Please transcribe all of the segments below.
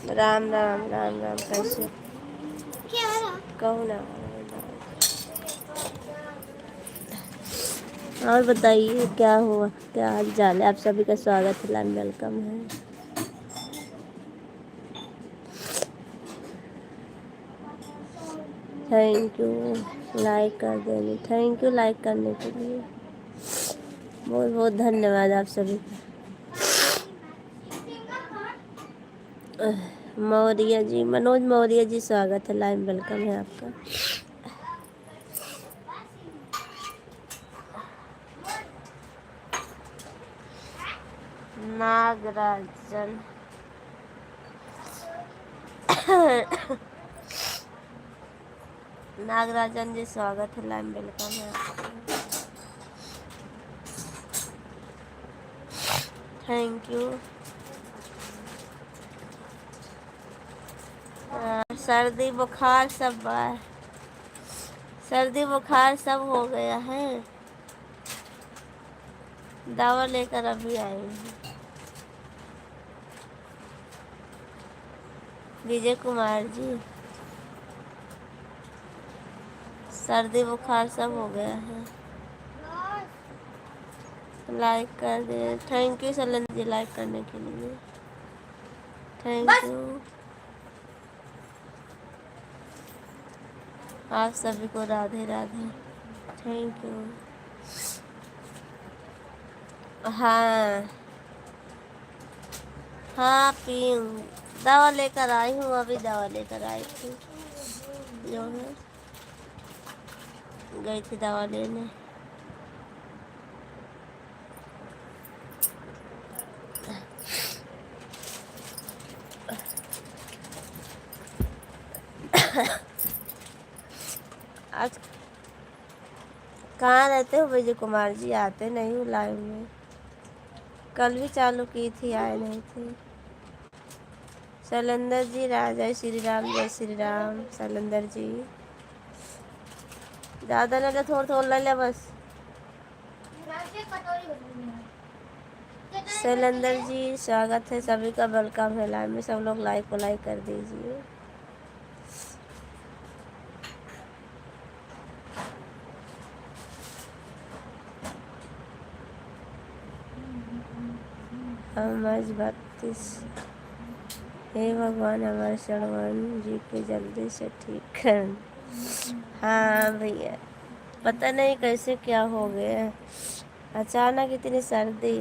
राम राम राम राम। कैसे कहू ना। और बताइए क्या हुआ, क्या हाल चाल है? आप सभी का स्वागत है, लाइन वेलकम है। थैंक यू लाइक कर देने, थैंक यू लाइक करने के लिए, बहुत बहुत धन्यवाद आप सभी का। मौर्य जी, मनोज मौर्य जी स्वागत है, लाइन वेलकम है आपका। नागराजन नागराजन जी स्वागत है, लाइन वेलकम है आपका। Thank you. सर्दी बुखार सब सर्दी बुखार सब हो गया है, दवा लेकर अभी आई हूँ। विजय कुमार जी, सर्दी बुखार सब हो गया है, लाइक कर दे। थैंक यू सलन जी लाइक करने के लिए, थैंक यू। आप सभी को राधे राधे, थैंक यू। हाँ हाँ पीऊँगी, दवा लेकर आई हूँ, अभी दवा लेकर आई थी, जो है गई थी दवा लेने। आज कहाँ रहते हो विजय कुमार जी? आते नहीं हो लाइव में, कल भी चालू की थी, आए नहीं थे। शैलेंद्र जी जय श्री राम, जय श्री राम। शैलेंद्र जी ज़्यादा ले ले, थोड़ा थोड़ा ले ले बस। शैलेंद्र जी स्वागत है सभी का, वेलकम है लाइव में, सब लोग लाइक को लाइक कर दीजिए। हम आज 32, हे भगवान हमारे श्रवण जी के जल्दी से ठीक कर। हाँ भैया, पता नहीं कैसे क्या हो गया, अचानक इतनी सर्दी।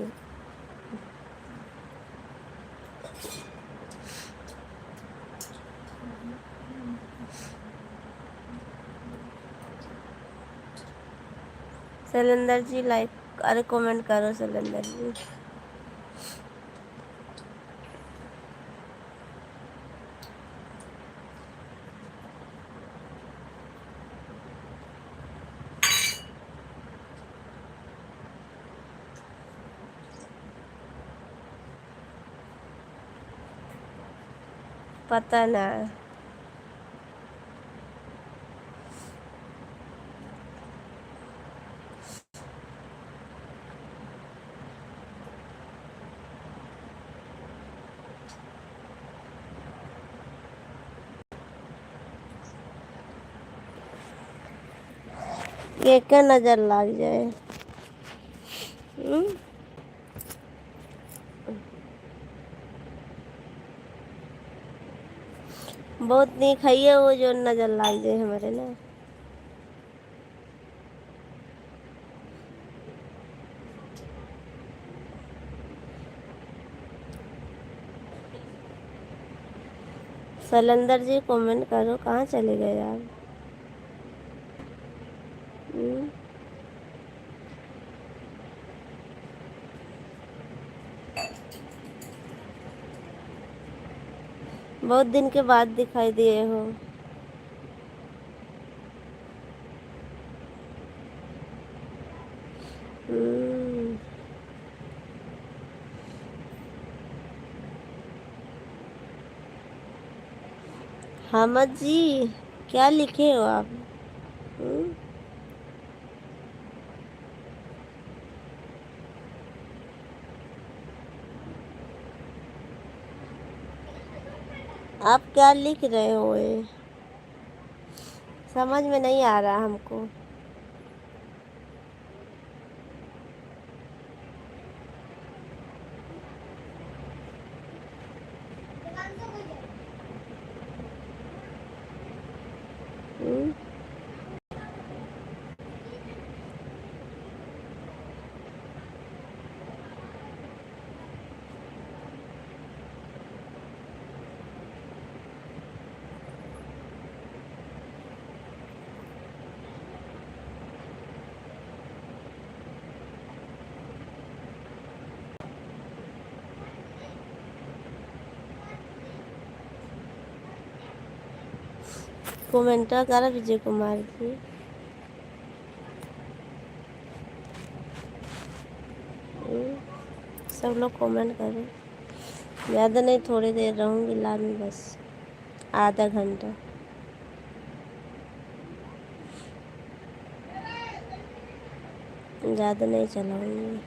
शैलेंद्र जी लाइक, अरे कमेंट करो शैलेंद्र जी। पता ना, ये क्या नजर लग जाए। बहुत नहीं खाइए, वो जो नजर लग जाए हमारे ना। शैलेंद्र जी कमेंट करो, कहाँ चले गए आप? हम्म, बहुत दिन के बाद दिखाई दिए हो। हम्म, हामद जी, क्या लिखे हो आप? हम्म, आप क्या लिख रहे हो ये? समझ में नहीं आ रहा हमको। हम्म, कमेंट करा विजय कुमार जी। हम्म, सब लोग कमेंट करो। ज़्यादा नहीं, थोड़ी देर रहूँगी लाइव में, बस आधा घंटा। ज़्यादा नहीं चलाऊँगी।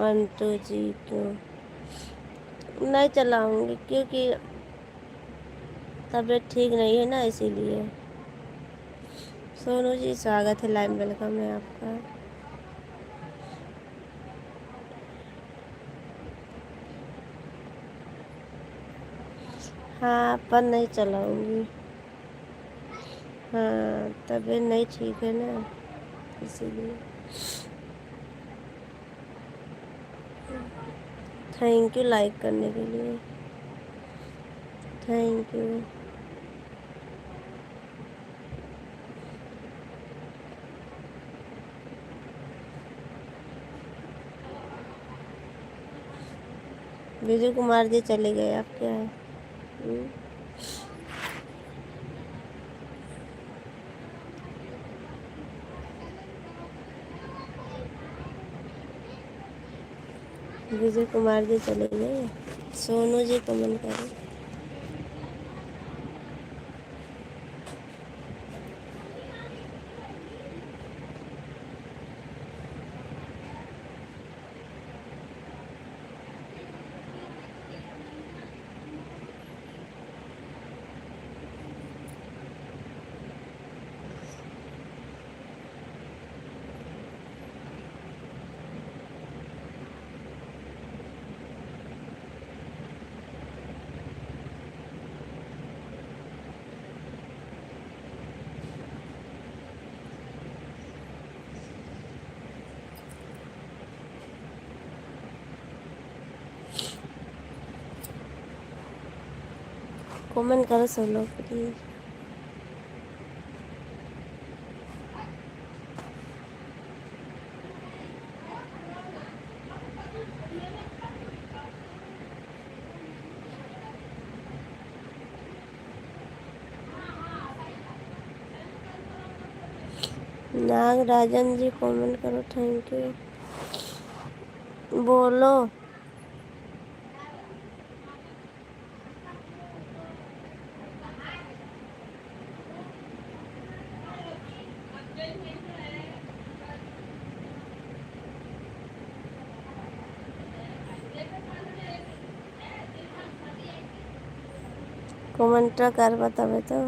मंटू जी क्यों नहीं चलाऊँगी? क्योंकि तबीयत ठीक नहीं है ना, इसीलिए। सोनू जी स्वागत है, लाइव वेलकम है आपका। हाँ, पर नहीं चलाऊँगी। हाँ, तबीयत नहीं ठीक है ना, इसीलिए। थैंक यू लाइक करने के लिए। Thank you. विजय कुमार जी चले गए, आप क्या है? हम्म, विजय कुमार जी चले गए। सोनू जी कमेंट करें। कमेंट करो सब लोग प्लीज। नागराजन जी कमेंट करो, थैंक यू। बोलो। कमेंट कर बतावे तो।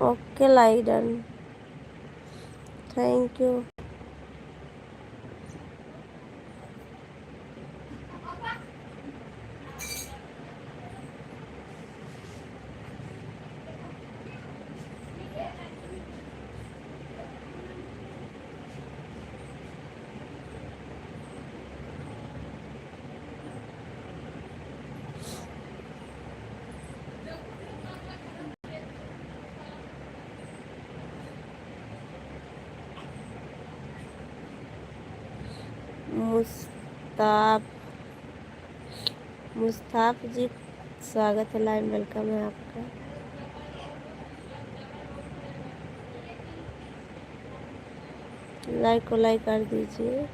Okay like done, thank you. Mustaf Mustaf ji, स्वागत है, लाइव वेलकम है आपका। लाइक को लाइक कर दीजिए।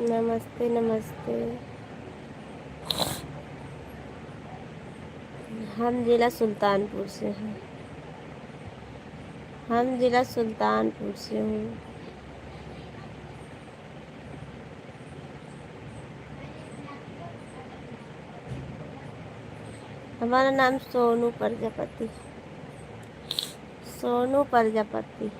नमस्ते नमस्ते। हम जिला सुल्तानपुर से हैं। हम जिला सुल्तानपुर से हूँ। हमारा नाम सोनू प्रजापति। सोनू प्रजापति।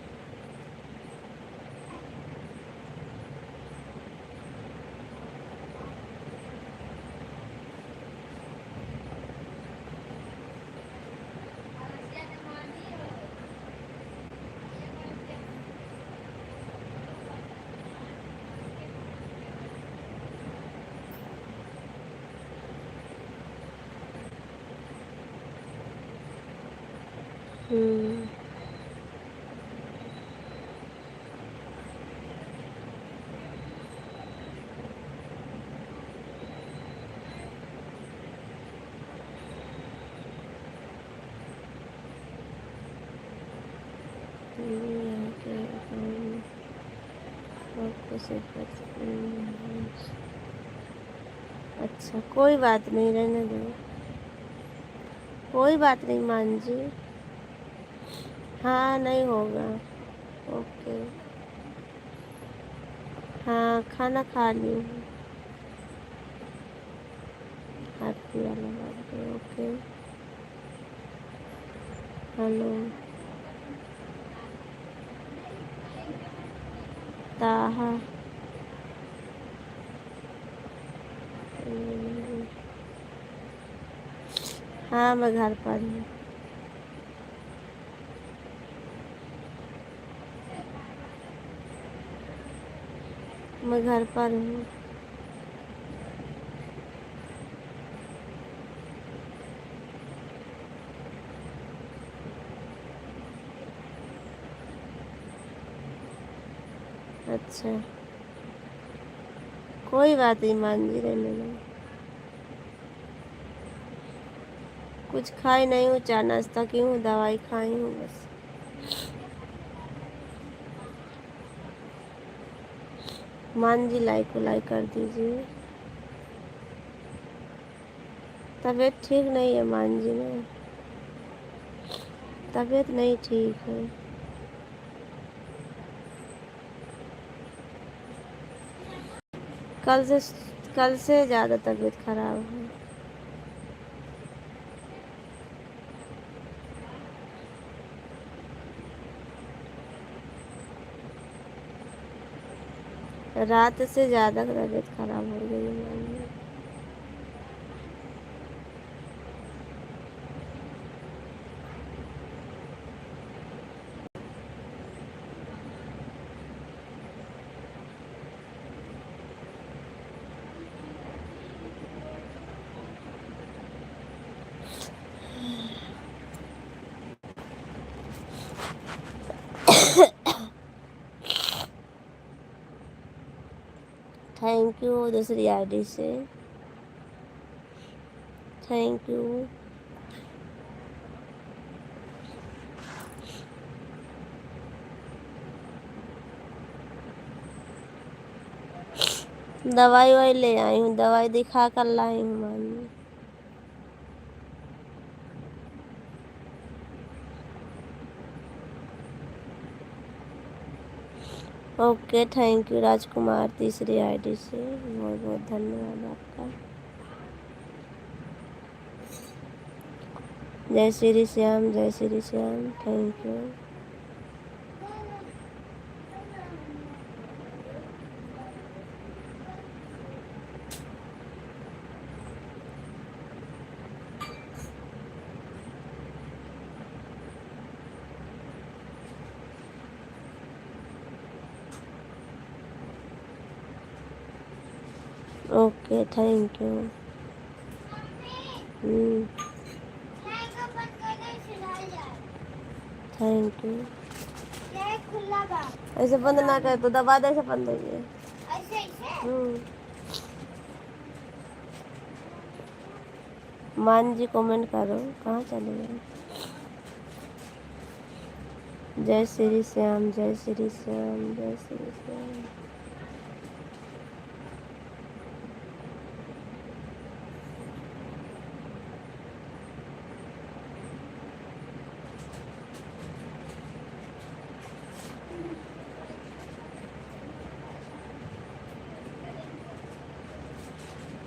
अच्छा, कोई बात नहीं, रहने दो, कोई बात नहीं मान जी। हाँ, नहीं होगा। ओके। हाँ, खाना खा ली हूँ। हैप्पी वाला बर्थडे। ओके। हेलो ताहा। हाँ, मैं घर पर हूँ। मैं घर पर हूँ। अच्छा, कोई बात नहीं मान जी, रहने दो। कुछ खाई नहीं हूँ, चाय नाश्ता की हूँ, दवाई खाई हूँ बस। मान जी, लाइक को लाइक कर दीजिए। तबीयत ठीक नहीं है मान जी ना, तबीयत नहीं ठीक है। कल से ज़्यादा तबीयत खराब है। रात से ज़्यादा तबीयत खराब हो गई है मान जी। थैंक यू दूसरी आईडी से, थैंक यू। दवाई वाई ले आई हूँ, दवाई दिखा कर लाई हूँ मान जी। ओके, थैंक यू राजकुमार तीसरी आईडी से, बहुत बहुत धन्यवाद आपका। जय श्री श्याम, जय Shri Shyam, thank you. Okay, thank you. Thank you. ऐसे बंद ना करे तो दबा दे, ऐसे बंद हो गया। मान जी कमेंट करो, कहाँ चले गए? जय श्री श्याम, जय श्री श्याम, जय श्री श्याम।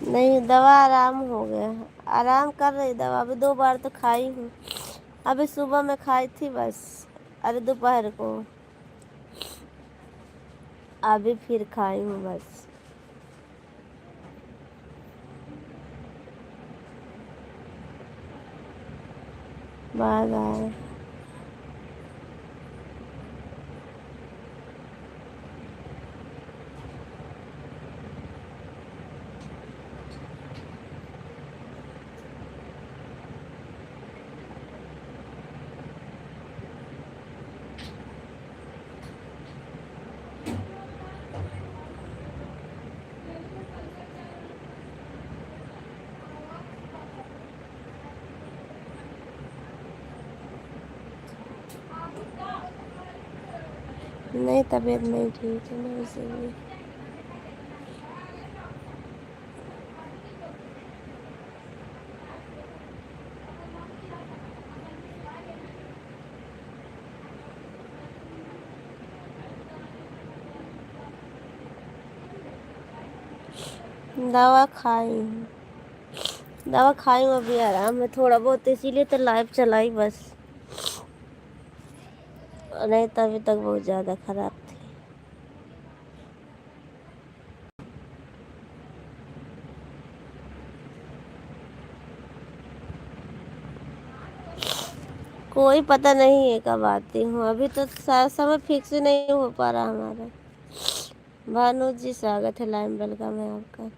नहीं, दवा आराम हो गया, आराम कर रही दवा। अभी 2 बार तो खाई हूँ। अभी सुबह में खाई थी बस, अरे दोपहर को, अभी फिर खाई हूँ बस। Bye bye. नहीं, तबीयत नहीं ठीक है ना, इसीलिए। दवा खाई हूँ, दवा खाई हूँ, अभी आराम है थोड़ा बहुत, इसीलिए तो लाइव चलाई बस। नहीं तो अभी तक बहुत ज़्यादा खराब थी। कोई पता नहीं है कब आती हूँ, अभी तो समय फिक्स नहीं हो पा रहा हमारा। भानु जी, स्वागत है, लाइव वेलकम है आपका।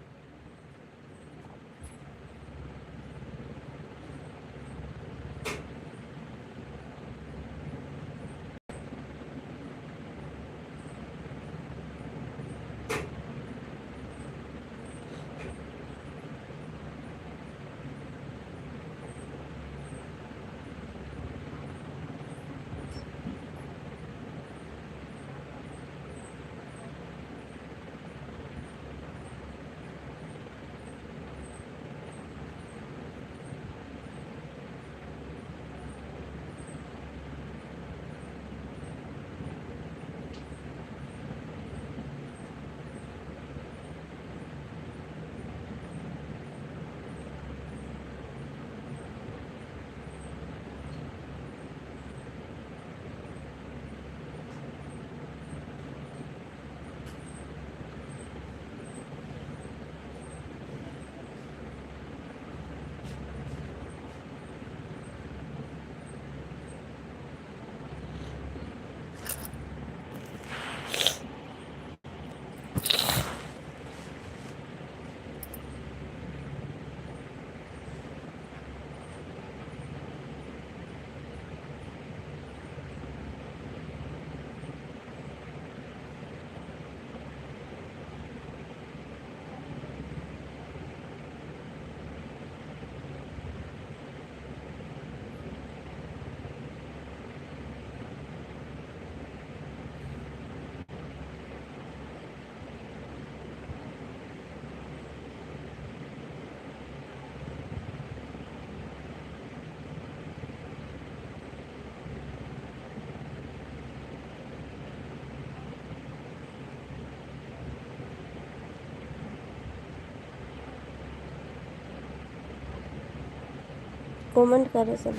कमेंट करो सब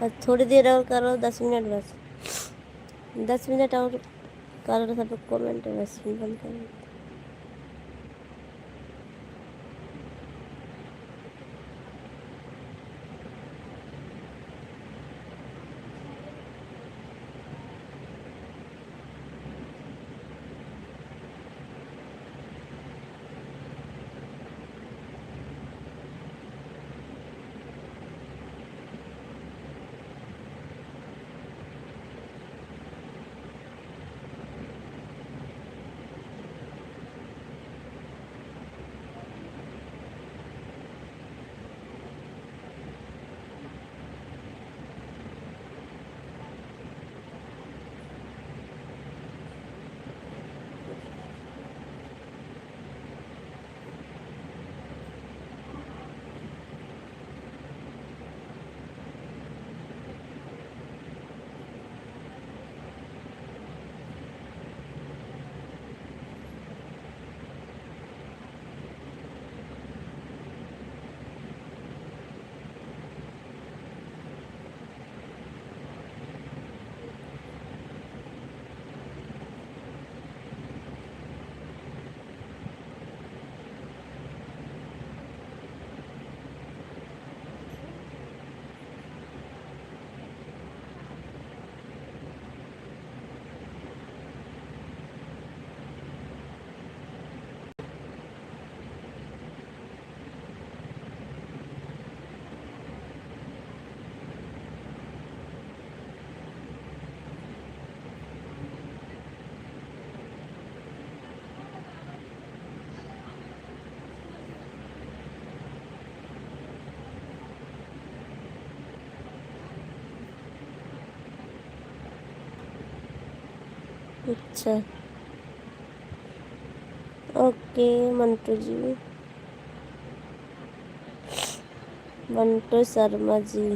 बस, थोड़ी देर और करो, 10 मिनट बस, 10 मिनट और करो सब कमेंट, बस बंद करो। अच्छा, ओके मंटू जी, मंटू शर्मा जी।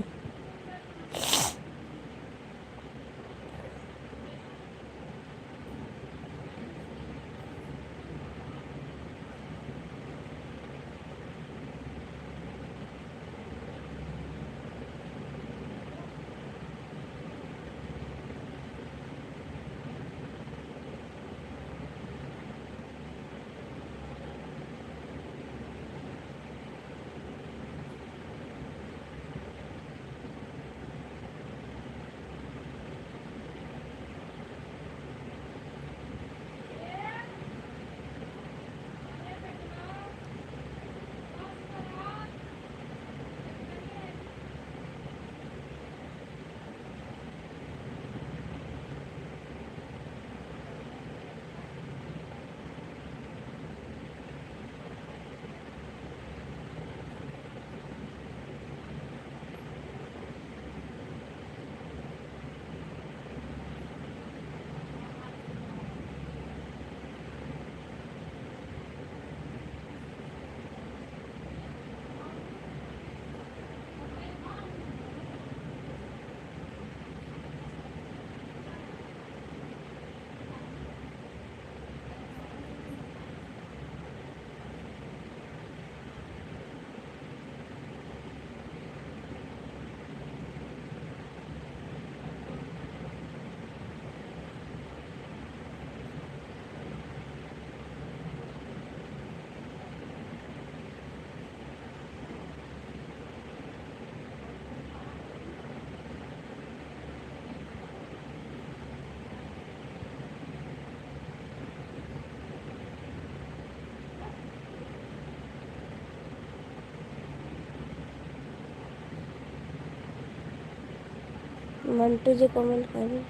मंटू जी कमेंट करें।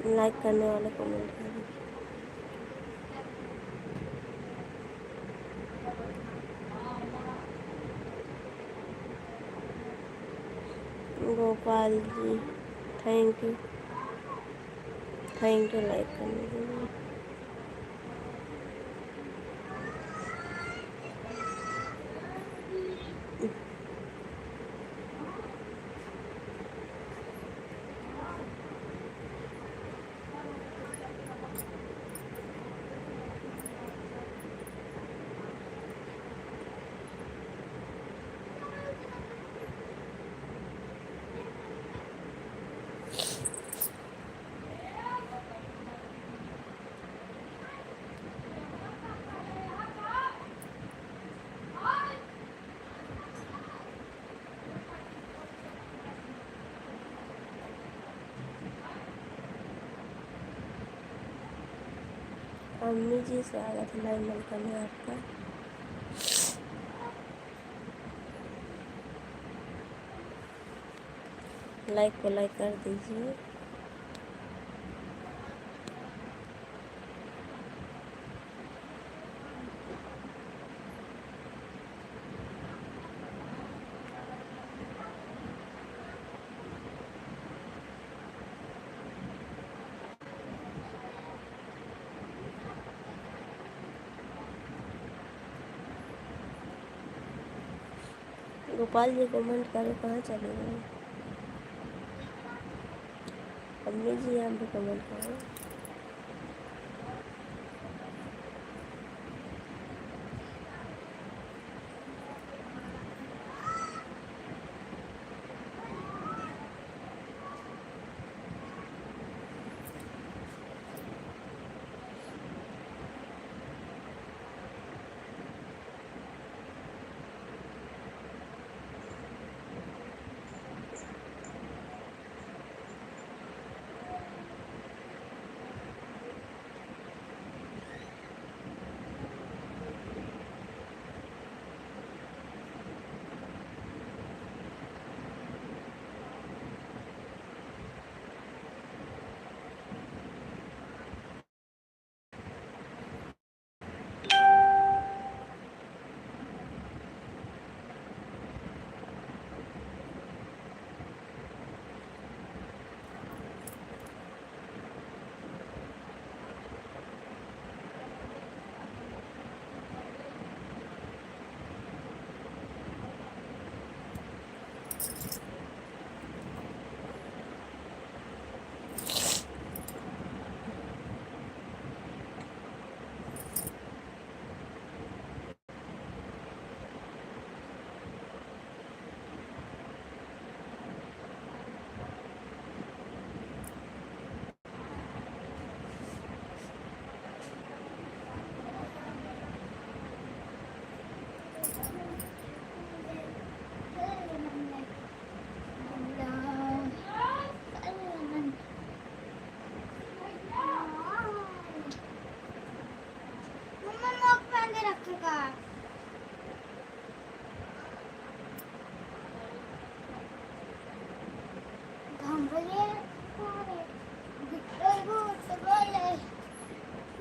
लाइक करने वाले कमेंट करें। Gopal Gopal ji, thank you, thank you like करने के लिए। अम्मी जी स्वागत है लाइव मिलकर में आपका। लाइक को लाइक कर दीजिए। गोपाल जी कमेंट करें, कहाँ चले गए? अम्मी जी आप भी कमेंट करें।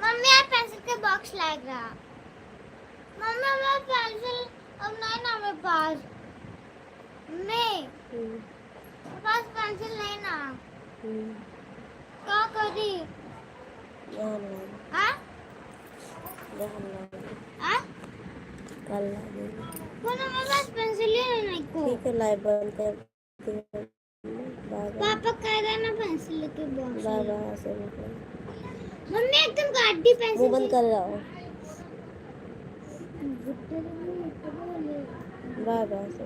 मम्मी यार पेंसिल के बॉक्स लग रहा। मम्मी मेरा पेंसिल अब नहीं ना मेरे पास। मेरे पास पेंसिल नहीं ना। क्या करी? हाँ? कल ला देंगे। मेरे पास पेंसिल ही नहीं को। ठीक है लाइव बंद कर। पापा कह रहे ना पेंसिल लेके बॉक्स। बाबा से मम्मी एकदम गाड़ी पेंसिल वो बंद कर रहा हूँ। बाबा से